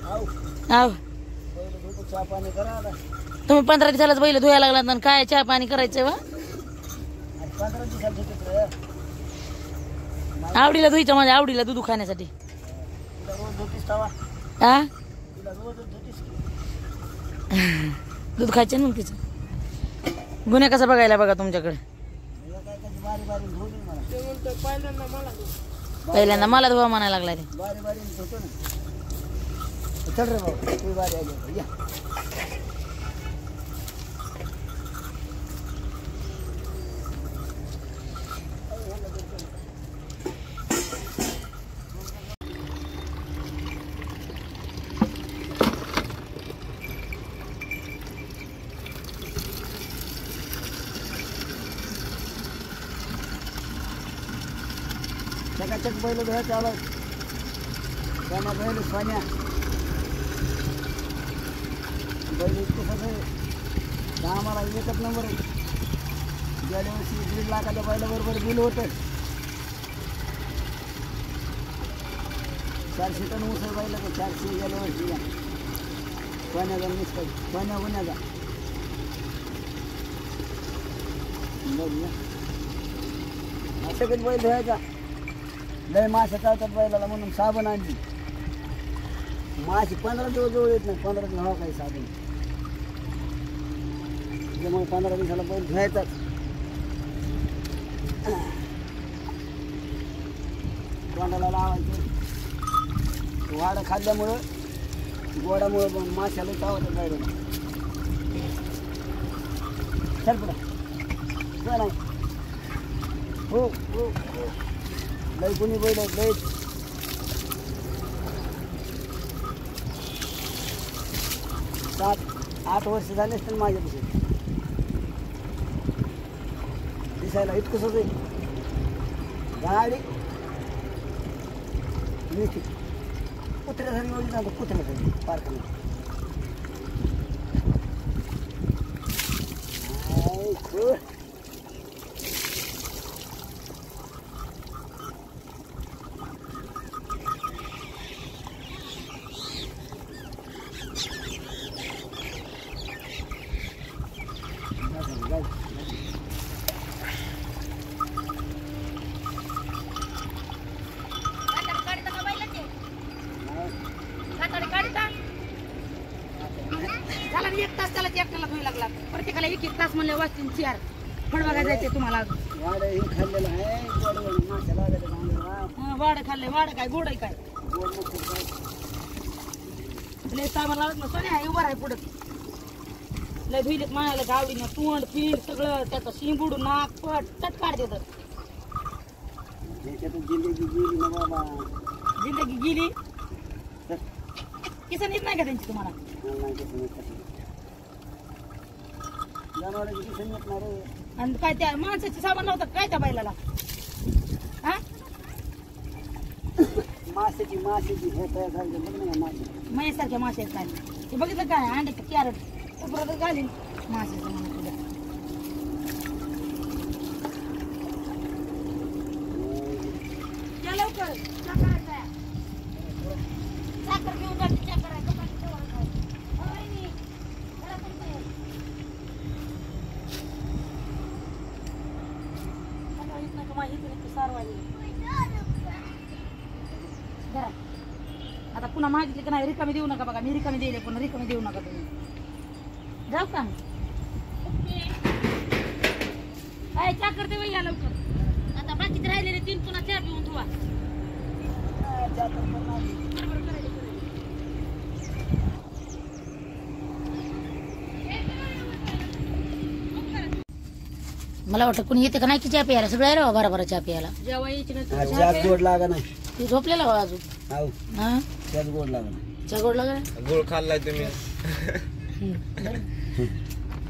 आव तुम्ही 15 दिवसालाच बैल धुवायला लागला आणि काय चहा पाणी करायचं वा आवडीला धुईचं माझ्या आवडीला दूध खाण्यासाठी हा दूध खायचं मग तिचं गुन्हे कसा बघायला बघा तुमच्याकडे पहिल्यांदा मला धुवा म्हणायला लागला रे चकाचक बैल धुवायचं आलं त्यांना बैल सोन्या बैल इतकं सगळं आम्हाला एकच नंबर आहे गेल्या वर्षी 1.5 लाखाच्या बैलाबरोबर बिल होतं 400 टन उसळ बैल 400 गेल्या वर्षी सोन्याचा नुसतं सोन्या गुन्ह्याचा सगळेच बैल धुवायचा लय मासे चालतात बैलाला म्हणून साबण आणली मासे 15 दिवस जवळ येत नाही 15 दिवस हवा काही साबण त्यामुळे 15 दिवसाला बैल धुवायचाच तोंडाला लावायचं वाडं खाल्ल्यामुळं गोडामुळं माशाला चावतात बैलाला चल पुढं चला हो हो हो लय कोणी बैल लय 7-8 वर्ष झाले असतील माझ्यापासून दिसायला इतकंच आहे गाडी नुसती कुत्र्यासाठी एवढी जातो कुत्र्यासाठी पार्कला एक तास त्याला एकट्याला धुई लागला प्रत्येकाला 1-1 तास म्हणले वाजतील 4 फळ बघायला जायचे तुम्हाला वाड हे खाल्लेलं आहे वाड खाल्ले वाड काय गोड आहे काय लय सामान लावत ना सोन्या आहे उभा आहे पुढं लय धुईलेत म्हणायला गावडीनं तोंड फिर सगळं त्याचं शिंबूड नाक पट चट काढ देत जिंदगी गेली किसन येत नाही का त्यांची तुम्हाला आणि काय त्या माणसाचे सामान लावतात काय त्या बैलाला हा मासेची माझ्यासारख्या मासे आहेत काय ते बघितलं काय अंड्याचं कॅरेट परत घालीन माशाचं म्हणून तुझ्या लवकर साखर घेऊन जाते चक्कर आहे आता पुन्हा मागितली की नाही रिकामी देऊ नका बघा मी रिकामी देईल पुन्हा रिकामी देऊ नका तुम्ही जाऊ का काय चहा करते बाई या लवकर आता बाकीचे राहिलेले 3 पुन्हा चहा पिऊन धुवा मला वाटतं कोणी येते का नाही की चहा प्यायला सगळं राहा बरोबर चहा प्यायला जेव्हा यायची गोड लागा नाही तू झोपलेला हो अजून हा त्याच गोड लागा नाही चहा गोड लागला गुळ खाल्लाय तुम्ही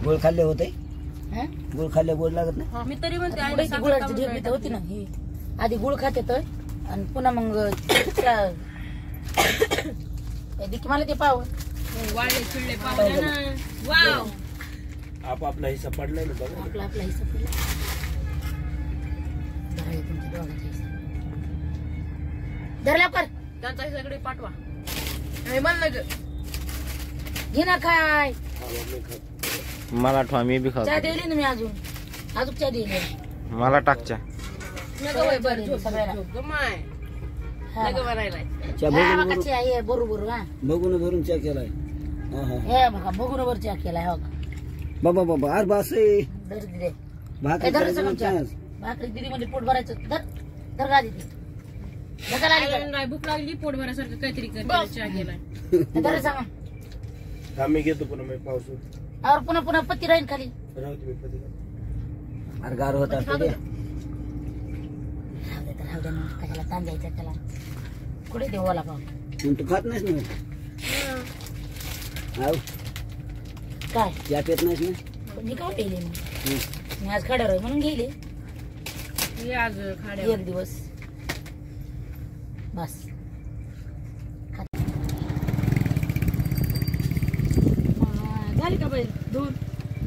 गोड खाल्ले होते गुळ खाल्ले गोड लागत नाही मी तरी म्हणते गुळाची ढेपी तर होती ना ही आधी गुळ खाते तर आणि पुन्हा मग मला ते पाव वाळे चिडले पाव ना वाव आपला हिस्सा पडलाय ना बघा आपला हिस्सा पडला धरला कर त्यांचा सगळे पाठवा नाही म्हणलं ग. घे ना काय मला ठेवा मी बी चहा खातो दिली ना मी अजून चहा दिली मला टाकच्या नका वय बरं, झोप, सगळ्याला. झोप ग माय. हा. नका बनायला. चहा हे बघून बघा चहा हे बरोबर हा बघून भरून चहा केलाय हा हा हे बघा बघून वर चहा केलाय हो का बाबा बाबा अरे बास आहे. दर दिले भाकर काय करायचं धरायचं ना चहा चहा. भाकरी दिली म्हणजे पोट भरायचं धर धर गादी ती धका लागली काय नाही, भूक लागली पोट भरासारखं काहीतरी कर. चहा केलाय. धर सांगा आम्ही घेतो पुन्हा मी पाऊस और पुन्हा पुन्हा पत्ती राहील खाली राहू तुम्ही पती अरे गार होता राहू दे तर राहू दे ना कशाला ताण द्यायचा त्याला कुठे देऊ ओला पाव तू खात नाहीस ना आव काय चहा पेत नाहीस ना मी का पेले मग मी आज खाड्यावर आहे म्हणून गेले ये आज खाड्या. एक दिवस बस झाली का बैल दोन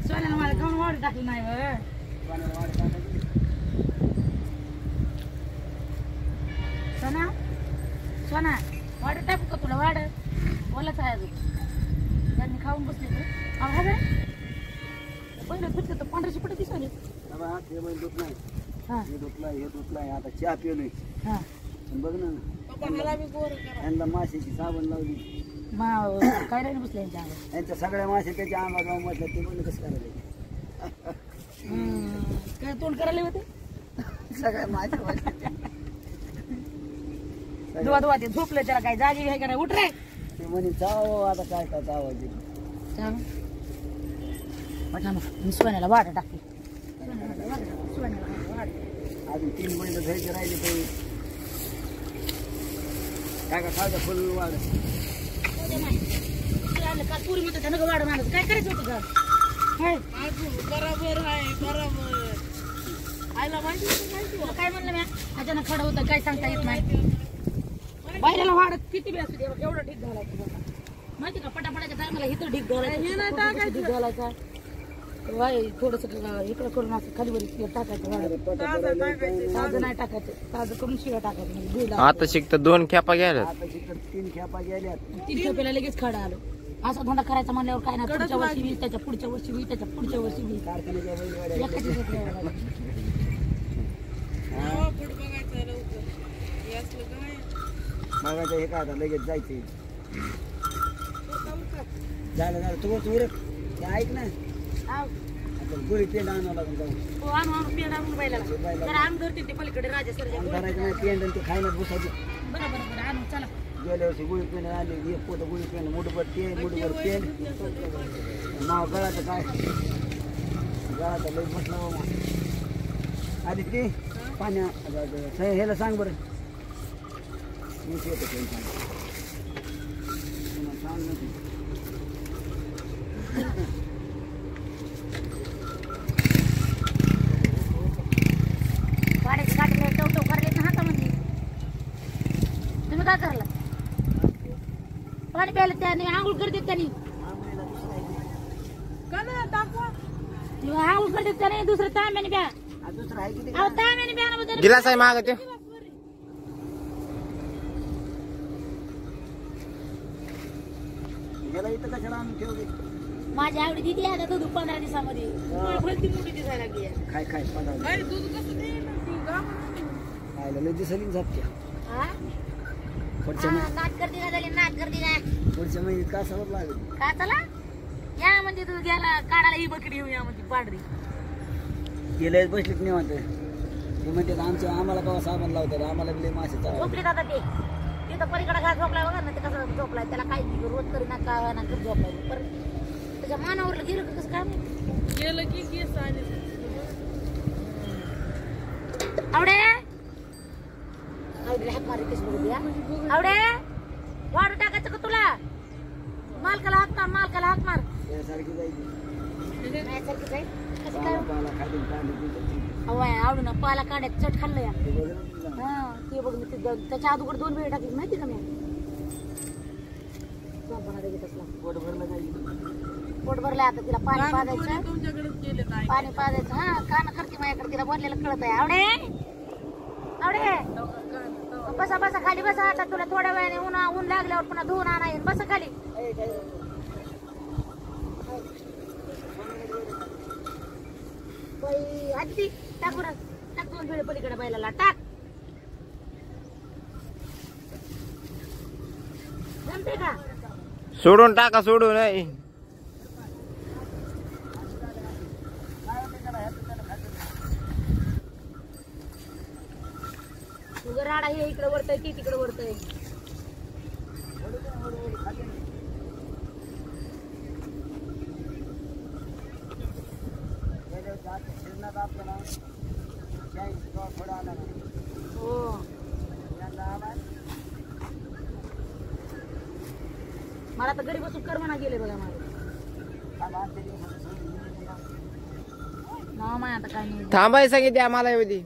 सोन्याला मला काऊन वाढ टाकली नाही सोना सोना वाढ टाकू का तुला वाढ बोलाच आहे अजून त्यांनी खाऊन बसले तू हा बे पहिलं फिरते तर 1500 पटे दिसले बाबा ते बैल दूध नाही हा हे दुखलाय हे दुखलाय आता चहा पिलोय हा बघ ना यांना माशाची साबण लावली काय राहिलं बसले यांच्या अंगात यांच्या सगळ्या मासे त्याच्या अंगात जाऊन म्हटलं ते म्हणलं कसं करायला काय तोंड करायला होते सगळ्या मासे दुवा दुवा ते झोपलं त्याला काय जागी आहे का नाही उठ रे ते म्हणे चाव आता काय काय चावायचे चल मी सोन्याला वाट टाकली अजून 3 महिने घ्यायचे राहिले ते काय का खायचं फुल वाढ काल पुरी म्हणतो त्यानं वाढ माणूस काय करायचं होतं का बरोबर आहे बरोबर. आईला माहिती तुला काय म्हणलं मी अचानक खडं होतं काय सांगता येत नाही बाहेरला वाढत किती बी असू दे एवढं ढीक घालायचं माहिती का पटापटाच्या टायमाला इथं ढीक घालायचं ढीक घालायचा थोडस इकडं करून असं खाली वर टाकायचं वाढत ताजं नाही टाकायचं ताजं करून शिवाय टाकायचं म्हणजे गुळ आता शिकत 2 खेपा घ्यायला आता तिकडे 3 खेपा गेल्यात 3 खेपेला लगेच खडा आलो असा धंदा करायचा म्हणल्यावर काय नाही पुढच्या वर्षी वीज त्याच्या पुढच्या वर्षी वीज त्याच्या पुढच्या वर्षी वीज कारखान्याच्या बैलगाड्या एका दिवसात यावं लागलं. मागायचं हे काय आता लगेच जायचे झालं तू उरक ते ऐक ना आव. आता गोळी पेंड आणावं लागून जाऊ हो, आणून पेंड आणून बैलाला जरा आणून धरते ते पलीकडे राजा सरजा करायचं नाही पेंड आणि ते खायला बसायचं बरं बरं बरं आणून चला गेल्या वर्षी गुळी पेंड आली एक पोत गुळी पेंड मुठभर तेल मुठभर पेंड माव गळाचं काय गळाचं लई म्हटलं बाबा आधी ते पाण्या ह्याला सांग बरं मी येतो सांग सांग ना गाडीच काढले टवटव करले ना हातामध्ये तुम्ही काय करला पाणी प्यायला त्याने आंघोळ करतात त्याने आंघोळ करतात त्याने दुसरं तांब्याने प्या दुसरं आहे किती अहो तांब्याने प्या ना गिलास आहे माग ते गेला इथं कशाला आणून ठेवले माझी आवडी दिली आता दूध 15 दिवसामध्ये भलती मोठी दिसायला लागली आहे. काय काय पदार्थ अरे दूध कसं दे ना ती गा. खायला लय दिसली झपक्या हा? पुढच्या हा, नाट करते का झाली नाट करते का पुढच्या महिन्यात का सवत लागेल काय चला या म्हणजे तू गेला काढायला ही बकरी येऊया म्हणजे पाडरी गेल्याच बसलीत निवांत ते म्हणतात आमच्या आम्हाला कवा साबण लावतात आम्हाला बी लय मासे चालतात झोपले आता ते तिथं पलीकडे घास झोपलाय बघा ना ते कसं झोपलाय त्याला काही नाही, रोज तरी ना काय ना कधी झोपलाय परत त्याच्या मानावर गेलं का कसं काय माहिती? गेलं की केस आले. आवडे आवडे हाक मारे कशी बघू द्या आवडे वाढू टाकायचं का तुला मालकाला हाक मार त्यासारखी जायची माझ्यासारखी जाईल कसं काय पाला खाली पाणी पितात. हवाय आवडून पाला काढ्यात चट खाल्लं या ते बघ ना तुला. हा ते बघ मी त्याच्या अगोदर 2 वेळ टाकली माहिती का मी स्वयंपाकाला घेत असला पोट भरलं जायची पोट भरलं आता तिला पाणी पाजायचं तुमच्याकडेच गेले काय पाणी पाजायचं हा कान करते माझ्याकडे तिला बोललेलं कळत आहे आवडे आवडे बसा बसा खाली बसा. आता तुला थोड्या वेळाने ऊन लागल्यावर पुन्हा धुवून आणा येईल. बसा खाली. बाई आजी टाक बरं. टाक 2 वेळ पलीकडे बैलाला टाक. जमते का? सोडून टाका सोडून नाही. तुझं राडा हे इकडे वरतय ती तिकडे वरतय. हो मला तर घरी बसून करमना गेले बघा मला. ना माय आता काय नाही. थांबाय सांगितले आम्हाला एवढी.